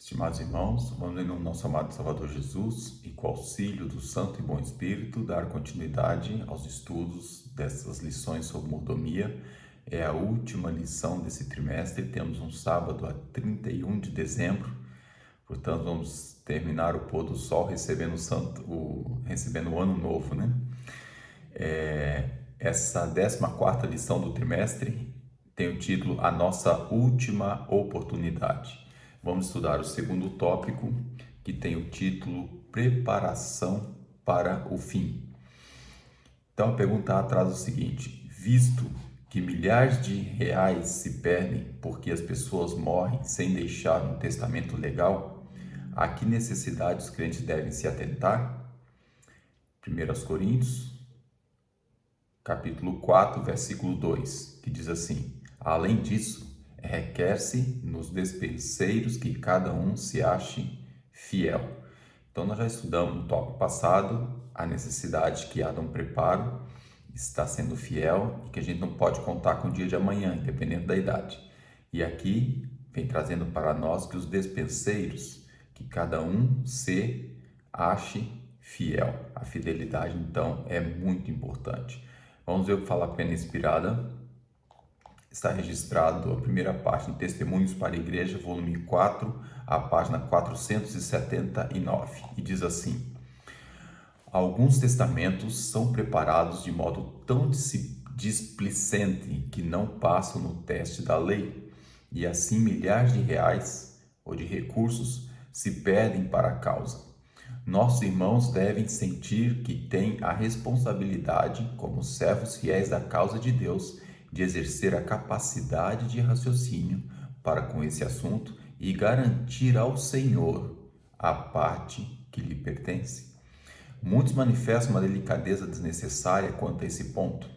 Estimados irmãos, vamos em nome do nosso amado Salvador Jesus e com o auxílio do Santo e Bom Espírito dar continuidade aos estudos dessas lições sobre mordomia. É a última lição desse trimestre, temos um sábado a 31 de dezembro, portanto vamos terminar o pôr do sol recebendo o ano novo, né? Essa 14ª lição do trimestre tem o título A Nossa Última Oportunidade. Vamos estudar o segundo tópico, que tem o título Preparação para o Fim. Então a pergunta traz o seguinte: visto que milhares de reais se perdem porque as pessoas morrem sem deixar um testamento legal, a que necessidade os crentes devem se atentar? 1 Coríntios, capítulo 4, versículo 2, que diz assim: além disso, requer-se nos despenseiros que cada um se ache fiel. Então nós já estudamos no tópico passado a necessidade que há de um preparo, estar sendo fiel e que a gente não pode contar com o dia de amanhã, independente da idade. E aqui vem trazendo para nós que os despenseiros, que cada um se ache fiel. A fidelidade então é muito importante. Vamos ver o que fala a Pena Inspirada. Está registrado a primeira parte em Testemunhos para a Igreja, volume 4, a página 479, e diz assim: alguns testamentos são preparados de modo tão displicente que não passam no teste da lei, e assim milhares de reais ou de recursos se perdem para a causa. Nossos irmãos devem sentir que têm a responsabilidade, como servos fiéis da causa de Deus, de exercer a capacidade de raciocínio para com esse assunto e garantir ao Senhor a parte que lhe pertence. Muitos manifestam uma delicadeza desnecessária quanto a esse ponto.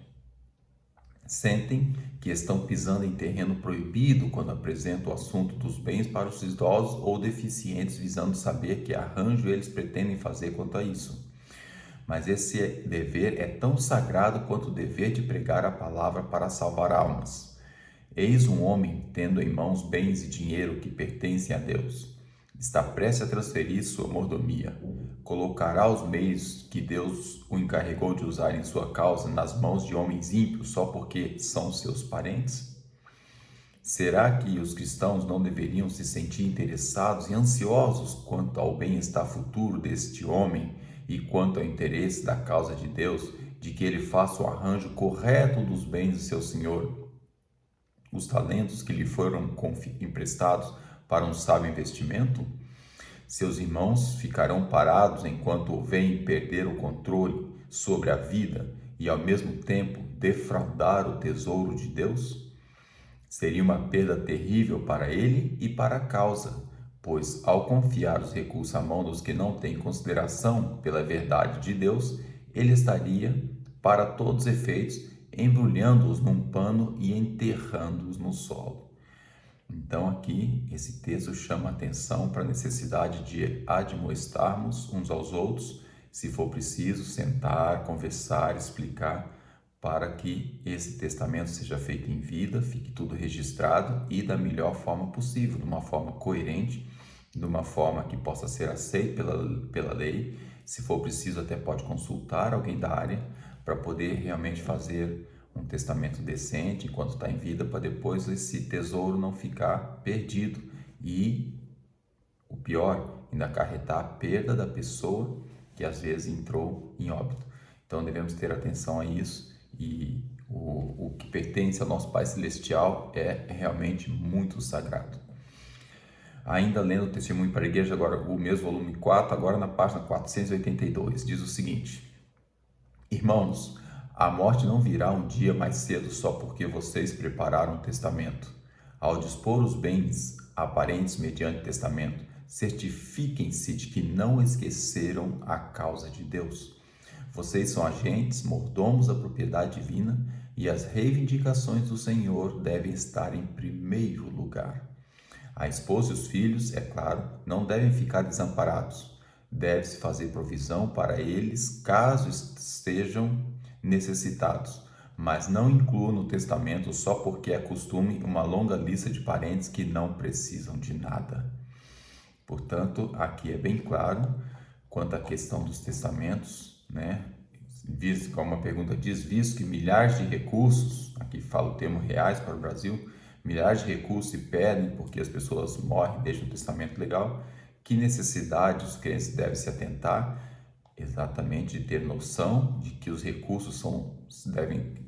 Sentem que estão pisando em terreno proibido quando apresentam o assunto dos bens para os idosos ou deficientes, visando saber que arranjo eles pretendem fazer quanto a isso. Mas esse dever é tão sagrado quanto o dever de pregar a palavra para salvar almas. Eis um homem tendo em mãos bens e dinheiro que pertencem a Deus. Está prestes a transferir sua mordomia. Colocará os meios que Deus o encarregou de usar em sua causa nas mãos de homens ímpios só porque são seus parentes? Será que os cristãos não deveriam se sentir interessados e ansiosos quanto ao bem-estar futuro deste homem e quanto ao interesse da causa de Deus, de que ele faça o arranjo correto dos bens de seu Senhor? Os talentos que lhe foram emprestados para um sábio investimento? Seus irmãos ficarão parados enquanto o veem perder o controle sobre a vida e, ao mesmo tempo, defraudar o tesouro de Deus? Seria uma perda terrível para ele e para a causa, pois, ao confiar os recursos à mão dos que não têm consideração pela verdade de Deus, ele estaria, para todos os efeitos, embrulhando-os num pano e enterrando-os no solo. Então aqui, esse texto chama a atenção para a necessidade de admoestarmos uns aos outros, se for preciso, sentar, conversar, explicar, para que esse testamento seja feito em vida, fique tudo registrado e da melhor forma possível, de uma forma coerente, de uma forma que possa ser aceita pela lei. Se for preciso, até pode consultar alguém da área para poder realmente fazer um testamento decente enquanto está em vida, para depois esse tesouro não ficar perdido e, o pior, ainda acarretar a perda da pessoa que às vezes entrou em óbito. Então devemos ter atenção a isso, e o que pertence ao nosso Pai Celestial é realmente muito sagrado. Ainda lendo o Testemunho para a Igreja, agora o mesmo volume 4, agora na página 482, diz o seguinte: irmãos, a morte não virá um dia mais cedo só porque vocês prepararam um testamento. Ao dispor os bens aparentes mediante testamento, certifiquem-se de que não esqueceram a causa de Deus. Vocês são agentes, mordomos da propriedade divina, e as reivindicações do Senhor devem estar em primeiro lugar. A esposa e os filhos, é claro, não devem ficar desamparados. Deve-se fazer provisão para eles caso estejam necessitados, mas não inclua no testamento só porque é costume uma longa lista de parentes que não precisam de nada. Portanto, aqui é bem claro quanto à questão dos testamentos, né? Como a pergunta diz, visto que milhares de recursos, aqui fala o termo reais para o Brasil, milhares de recursos se perdem porque as pessoas morrem e deixam o testamento legal, que necessidade os crentes devem se atentar? Exatamente, de ter noção de que os recursos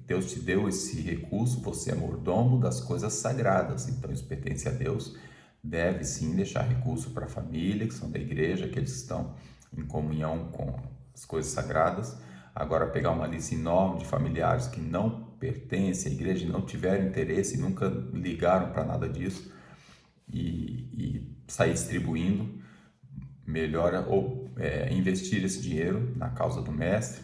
Deus te deu esse recurso, você é mordomo das coisas sagradas, então isso pertence a Deus. Deve sim deixar recurso para a família, que são da igreja, aqueles que estão em comunhão com as coisas sagradas. Agora, pegar uma lista enorme de familiares que não pertencem à igreja, não tiveram interesse, nunca ligaram para nada disso e sair distribuindo, melhor investir esse dinheiro na causa do mestre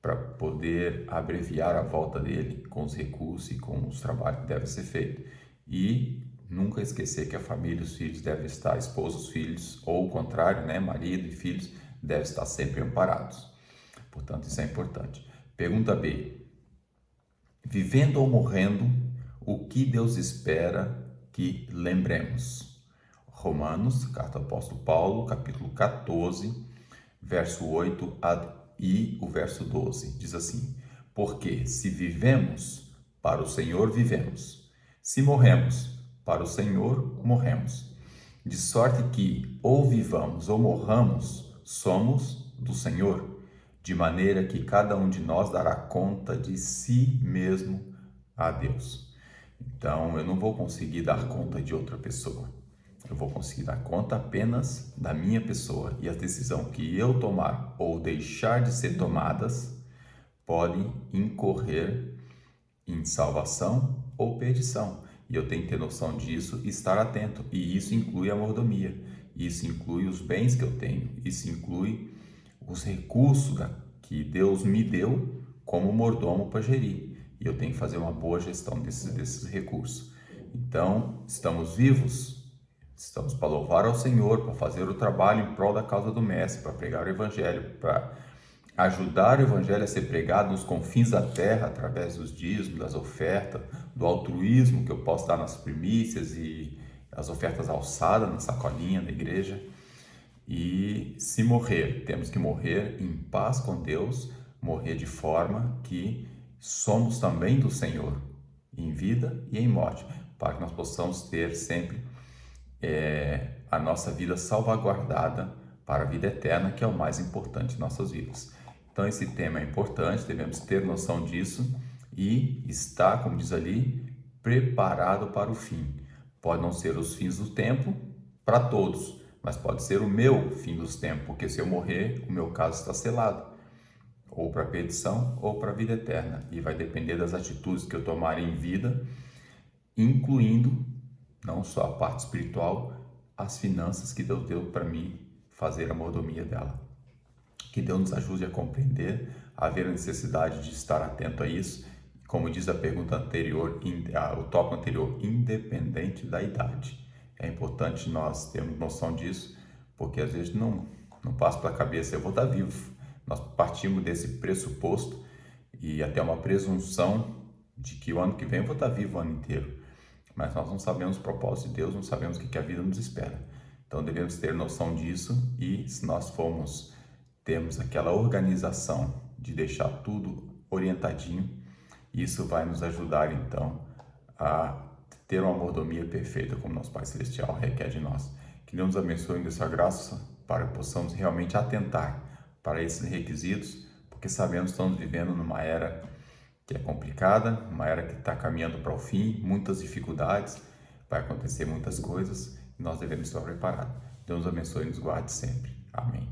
para poder abreviar a volta dele com os recursos e com os trabalhos que devem ser feitos. E nunca esquecer que a família, os filhos devem estar, esposos, filhos, ou o contrário, né, marido e filhos, devem estar sempre amparados. Portanto, isso é importante. Pergunta B. Vivendo ou morrendo, o que Deus espera que lembremos? Romanos, carta do apóstolo Paulo, capítulo 14, verso 8 e o verso 12. Diz assim: porque se vivemos, para o Senhor vivemos. Se morremos, para o Senhor morremos. De sorte que, ou vivamos ou morramos, somos do Senhor. De maneira que cada um de nós dará conta de si mesmo a Deus. Então, eu não vou conseguir dar conta de outra pessoa. Eu vou conseguir dar conta apenas da minha pessoa. E a decisão que eu tomar ou deixar de ser tomadas podem incorrer em salvação ou perdição. E eu tenho que ter noção disso e estar atento. E isso inclui a mordomia. Isso inclui os bens que eu tenho. Isso inclui os recursos que Deus me deu como mordomo para gerir. E eu tenho que fazer uma boa gestão desses recursos. Então, estamos vivos, estamos para louvar ao Senhor, para fazer o trabalho em prol da causa do Mestre, para pregar o Evangelho, para ajudar o Evangelho a ser pregado nos confins da terra, através dos dízimos, das ofertas, do altruísmo que eu posso dar nas primícias e as ofertas alçadas na sacolinha da igreja. E se morrer, temos que morrer em paz com Deus, morrer de forma que somos também do Senhor, em vida e em morte, para que nós possamos ter sempre a nossa vida salvaguardada para a vida eterna, que é o mais importante em nossas vidas. Então esse tema é importante, devemos ter noção disso e estar, como diz ali, preparado para o fim. Pode não ser os fins do tempo para todos, mas pode ser o meu fim dos tempos, porque se eu morrer, o meu caso está selado, ou para a perdição ou para a vida eterna, e vai depender das atitudes que eu tomar em vida, incluindo não só a parte espiritual, as finanças que Deus deu para mim fazer a mordomia dela. Que Deus nos ajude a compreender, a ver a necessidade de estar atento a isso, como diz a pergunta anterior, o tópico anterior, independente da idade. É importante nós termos noção disso, porque às vezes não passa pela cabeça, eu vou estar vivo. Nós partimos desse pressuposto e até uma presunção de que o ano que vem eu vou estar vivo o ano inteiro. Mas nós não sabemos o propósito de Deus, não sabemos o que a vida nos espera. Então devemos ter noção disso e se nós termos aquela organização de deixar tudo orientadinho, isso vai nos ajudar então a ter uma mordomia perfeita como nosso Pai Celestial requer de nós. Que Deus nos abençoe e dê sua graça para que possamos realmente atentar para esses requisitos, porque sabemos que estamos vivendo numa era que é complicada, uma era que está caminhando para o fim, muitas dificuldades, vai acontecer muitas coisas e nós devemos estar preparados. Deus nos abençoe e nos guarde sempre. Amém.